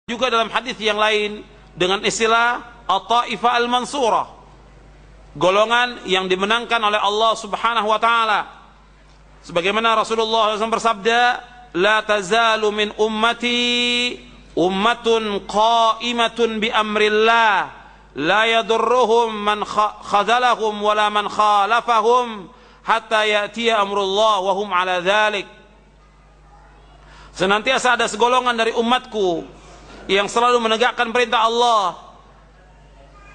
Juga dalam hadis yang lain dengan istilah At-Taifah Al-Mansurah, golongan yang dimenangkan oleh Allah Subhanahu wa taala. Sebagaimana Rasulullah SAW bersabda, "La tazalu min ummati ummatun qa'imatun bi amrillah, la yadurruhum man khazalahum wala man khalafahum hatta ya'tiya amrullah wa hum ala dzalik." Senantiasa ada segolongan dari umatku yang selalu menegakkan perintah Allah,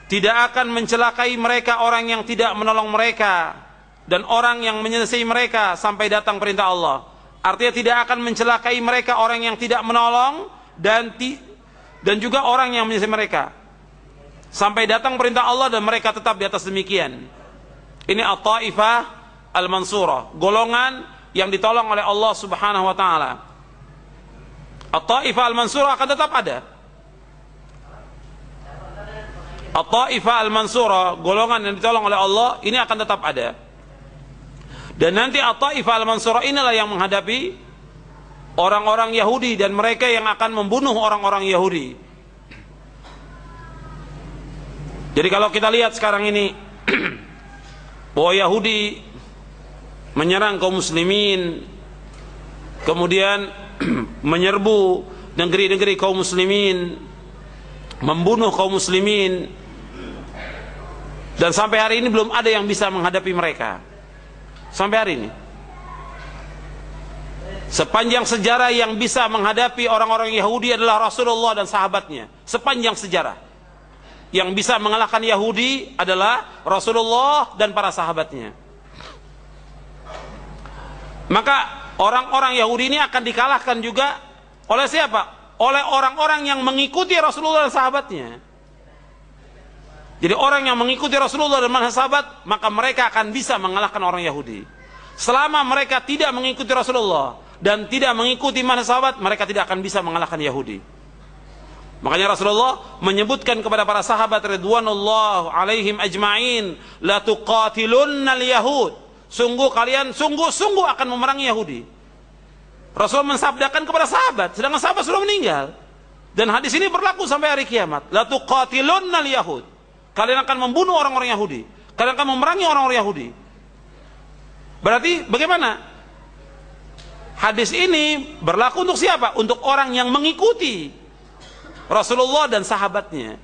tidak akan mencelakai mereka orang yang tidak menolong mereka dan orang yang menyelesaikan mereka sampai datang perintah Allah. Artinya tidak akan mencelakai mereka orang yang tidak menolong dan juga orang yang menyelesaikan mereka sampai datang perintah Allah, dan mereka tetap di atas demikian. Ini At-Taifah Al-Mansurah, golongan yang ditolong oleh Allah Subhanahu wa taala. At-Taifah Al-Mansurah akan tetap ada. At-Taifah Al-Mansurah, golongan yang ditolong oleh Allah, ini akan tetap ada. Dan nanti At-Taifah Al-Mansurah inilah yang menghadapi orang-orang Yahudi dan mereka yang akan membunuh orang-orang Yahudi. Jadi kalau kita lihat sekarang ini bahwa Yahudi menyerang kaum muslimin, kemudian menyerbu negeri-negeri kaum muslimin, membunuh kaum muslimin, dan sampai hari ini belum ada yang bisa menghadapi mereka. Sampai hari ini, sepanjang sejarah yang bisa menghadapi orang-orang Yahudi adalah Rasulullah dan sahabatnya. Sepanjang sejarah yang bisa mengalahkan Yahudi adalah Rasulullah dan para sahabatnya. Maka orang-orang Yahudi ini akan dikalahkan juga oleh siapa? Oleh orang-orang yang mengikuti Rasulullah dan sahabatnya. Jadi orang yang mengikuti Rasulullah dan manhaj sahabat, maka mereka akan bisa mengalahkan orang Yahudi. Selama mereka tidak mengikuti Rasulullah dan tidak mengikuti manhaj sahabat, mereka tidak akan bisa mengalahkan Yahudi. Makanya Rasulullah menyebutkan kepada para sahabat ridwanullah alaihim ajma'in, la tuqatilunnal yahud. Sungguh kalian sungguh-sungguh akan memerangi Yahudi. Rasul mensabdakan kepada sahabat, sedangkan sahabat sudah meninggal. Dan hadis ini berlaku sampai hari kiamat. La tuqatilunnal yahud. Kalian akan membunuh orang-orang Yahudi. Kalian akan memerangi orang-orang Yahudi. Berarti bagaimana? Hadis ini berlaku untuk siapa? Untuk orang yang mengikuti Rasulullah dan sahabatnya.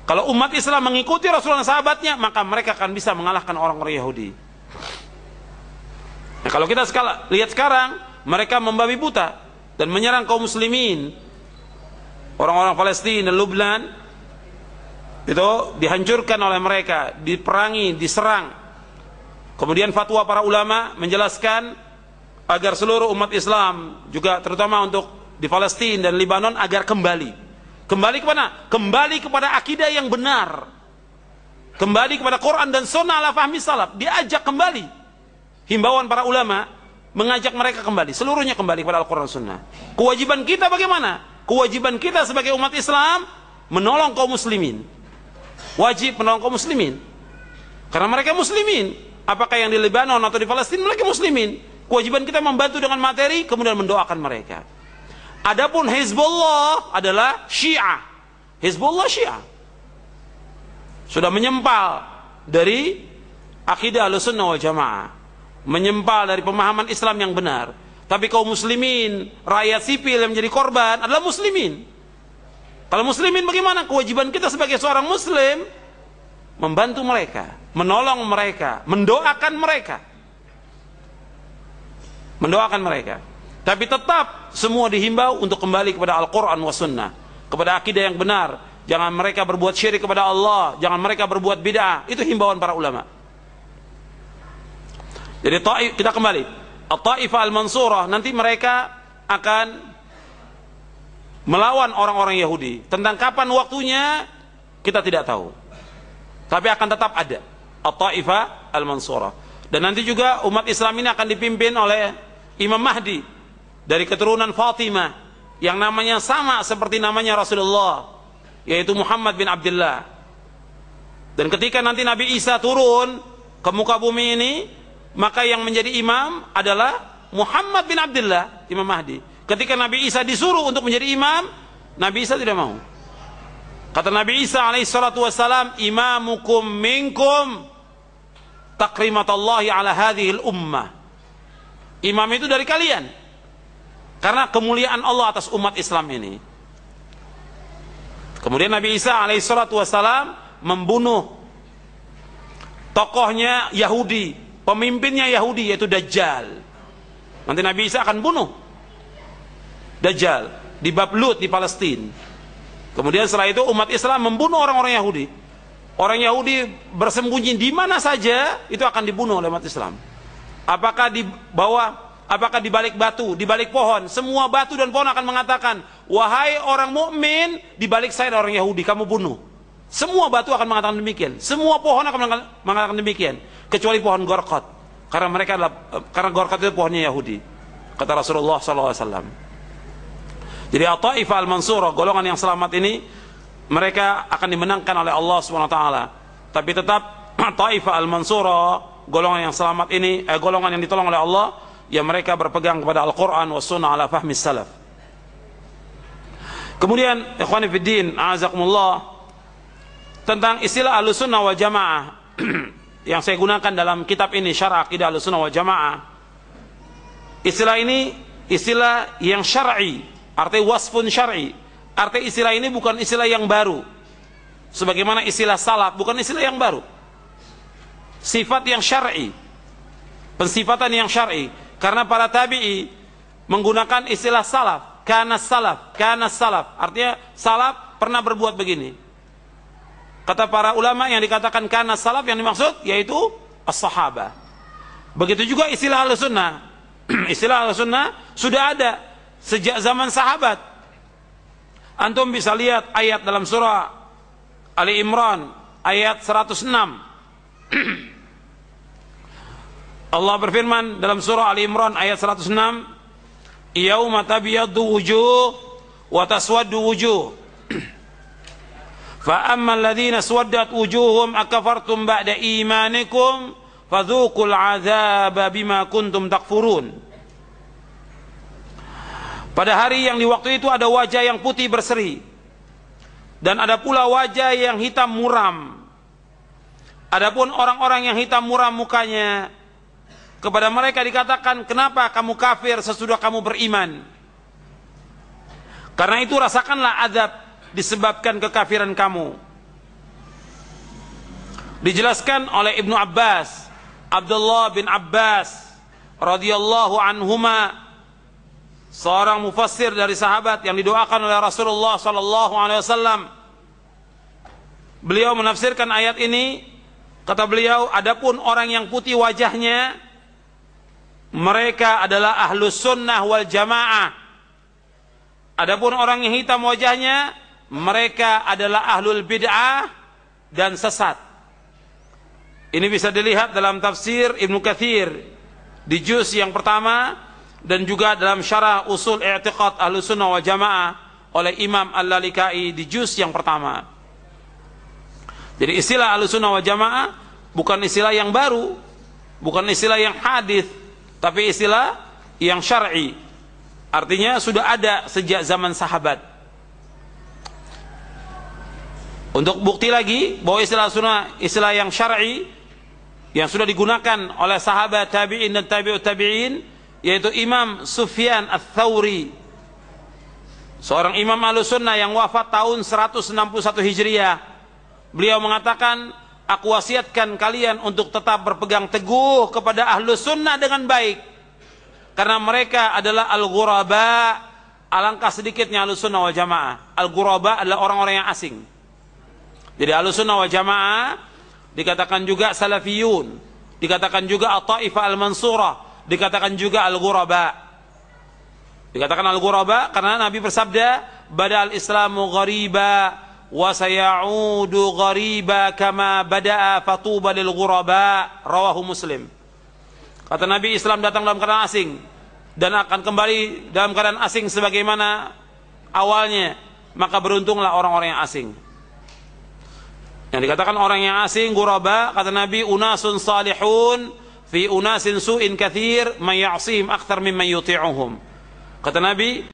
Kalau umat Islam mengikuti Rasulullah dan sahabatnya, maka mereka akan bisa mengalahkan orang-orang Yahudi. Nah, kalau kita lihat sekarang, mereka membabi buta dan menyerang kaum muslimin. Orang-orang Palestina dan Lebanon itu dihancurkan oleh mereka, diperangi, diserang. Kemudian fatwa para ulama menjelaskan agar seluruh umat Islam, juga terutama untuk di Palestina dan Lebanon, agar kembali kemana? Kembali kepada akidah yang benar, kembali kepada Quran dan Sunnah ala fahmi salaf. Diajak kembali. Himbauan para ulama mengajak mereka kembali, seluruhnya kembali kepada Al-Quran Sunnah. Kewajiban kita bagaimana? Kewajiban kita sebagai umat Islam menolong kaum muslimin. Wajib menolong kaum muslimin, karena mereka muslimin. Apakah yang di Lebanon atau di Palestina, mereka muslimin. Kewajiban kita membantu dengan materi, kemudian mendoakan mereka. Adapun Hizbullah adalah Syiah. Hizbullah Syiah sudah menyempal dari akidah Ahlussunnah wal Jamaah, menyempal dari pemahaman Islam yang benar. Tapi kaum muslimin, rakyat sipil yang menjadi korban adalah muslimin. Kalau muslimin bagaimana? Kewajiban kita sebagai seorang muslim membantu mereka, menolong mereka, mendoakan mereka. Mendoakan mereka. Tapi tetap semua dihimbau untuk kembali kepada Al-Quran wa Sunnah, kepada akidah yang benar. Jangan mereka berbuat syirik kepada Allah, jangan mereka berbuat bid'ah. Itu himbauan para ulama. Jadi kita kembali, At-Taifah Al-Mansurah, nanti mereka akan melawan orang-orang Yahudi. Tentang kapan waktunya kita tidak tahu, tapi akan tetap ada At-Taifah Al-Mansurah. Dan nanti juga umat Islam ini akan dipimpin oleh Imam Mahdi dari keturunan Fatimah, yang namanya sama seperti namanya Rasulullah, yaitu Muhammad bin Abdullah. Dan ketika nanti Nabi Isa turun ke muka bumi ini, maka yang menjadi imam adalah Muhammad bin Abdullah, Imam Mahdi. Ketika Nabi Isa disuruh untuk menjadi imam, Nabi Isa tidak mau. Kata Nabi Isa alaihi salatu wassalam, imamukum minkum takrimatallahi ala hadhil ummah. Imam itu dari kalian, karena kemuliaan Allah atas umat Islam ini. Kemudian Nabi Isa alaihi salatu wassalam membunuh tokohnya Yahudi, pemimpinnya Yahudi, yaitu Dajjal. Nanti Nabi Isa akan bunuh Dajjal di bab Lut di Palestina. Kemudian setelah itu umat Islam membunuh orang-orang Yahudi. Orang Yahudi bersembunyi di mana saja, itu akan dibunuh oleh umat Islam. Apakah di bawah, apakah di balik batu, di balik pohon, semua batu dan pohon akan mengatakan, wahai orang mukmin, di balik saya ada orang Yahudi, kamu bunuh. Semua batu akan mengatakan demikian, semua pohon akan mengatakan demikian, kecuali pohon Gorqat, karena mereka adalah, karena Gorqat itu pohonnya Yahudi, kata Rasulullah SAW. Jadi At-Taifah Al-Mansurah, golongan yang selamat ini, mereka akan dimenangkan oleh Allah SWT. Tapi tetap Taifah Al-Mansurah, golongan yang selamat ini, golongan yang ditolong oleh Allah, ya mereka berpegang kepada Al-Quran wa Sunnah ala fahmi salaf. Kemudian ikhwani fiddin, a'azakumullah, tentang istilah Ahlussunnah wal Jamaah yang saya gunakan dalam kitab ini, Syarah Aqidah Ahlussunnah wal Jamaah. Istilah ini istilah yang syar'i, artinya wasfun syar'i. Artinya istilah ini bukan istilah yang baru, sebagaimana istilah salaf bukan istilah yang baru. Sifat yang syar'i, pensifatan yang syar'i. Karena para tabi'i menggunakan istilah salaf, kana salaf, kana salaf. Artinya salaf pernah berbuat begini. Kata para ulama, yang dikatakan kana salaf yang dimaksud yaitu as-sahabah. Begitu juga istilah Ahlussunnah. Istilah Ahlussunnah sudah ada sejak zaman sahabat. Antum bisa lihat ayat dalam surah Ali Imran ayat 106. Allah berfirman dalam surah Ali Imran ayat 106, yauma tabyaddu wujuh wa taswaddu wujuh. Fa ammal ladzina swaddat wujuhum akafartum ba'da imanikum fadzuqul 'adzaba bima kuntum takfurun. Pada hari yang di waktu itu ada wajah yang putih berseri, dan ada pula wajah yang hitam muram. Adapun orang-orang yang hitam muram mukanya, kepada mereka dikatakan, kenapa kamu kafir sesudah kamu beriman? Karena itu rasakanlah azab disebabkan kekafiran kamu. Dijelaskan oleh Ibnu Abbas, Abdullah bin Abbas radhiyallahu anhuma, seorang mufassir dari sahabat yang didoakan oleh Rasulullah sallallahu alaihi wasallam. Beliau menafsirkan ayat ini, kata beliau, adapun orang yang putih wajahnya, mereka adalah ahlus sunnah wal jamaah. Adapun orang yang hitam wajahnya, mereka adalah ahlul bid'ah dan sesat. Ini bisa dilihat dalam tafsir Ibnu Katsir di juz yang pertama, dan juga dalam syarah usul i'tiqad Ahlussunnah wal Jamaah oleh Imam Al-Lalikai di juz yang pertama. Jadi istilah Ahlussunnah wal Jamaah bukan istilah yang baru, bukan istilah yang hadis, tapi istilah yang syar'i. Artinya sudah ada sejak zaman sahabat. Untuk bukti lagi bahwa istilah sunnah, istilah yang syar'i yang sudah digunakan oleh sahabat tabi'in dan tabi'ut tabi'in, yaitu Imam Sufyan Ats-Tsauri, seorang imam Ahlussunnah yang wafat tahun 161 Hijriah. Beliau mengatakan, aku wasiatkan kalian untuk tetap berpegang teguh kepada Ahlussunnah dengan baik, karena mereka adalah al-ghuraba. Alangkah sedikitnya Ahlussunnah wal Jamaah. Al-ghuraba adalah orang-orang yang asing. Jadi Ahlussunnah wal Jamaah dikatakan juga salafiyun, dikatakan juga At-Taifah Al-Mansurah, dikatakan juga al-ghuraba. Dikatakan al-ghuraba karena Nabi bersabda, bada'al islamu ghariba wa sayaudu ghariba kama bada'a fatuba lil ghuraba, rawahu Muslim. Kata Nabi, Islam datang dalam keadaan asing dan akan kembali dalam keadaan asing sebagaimana awalnya, maka beruntunglah orang-orang yang asing. Yang dikatakan orang yang asing, ghuraba, kata Nabi, unasun salihun fi unasin su'in kathir man ya'sihim akthar mimman yuti'uhum. Kata Nabi,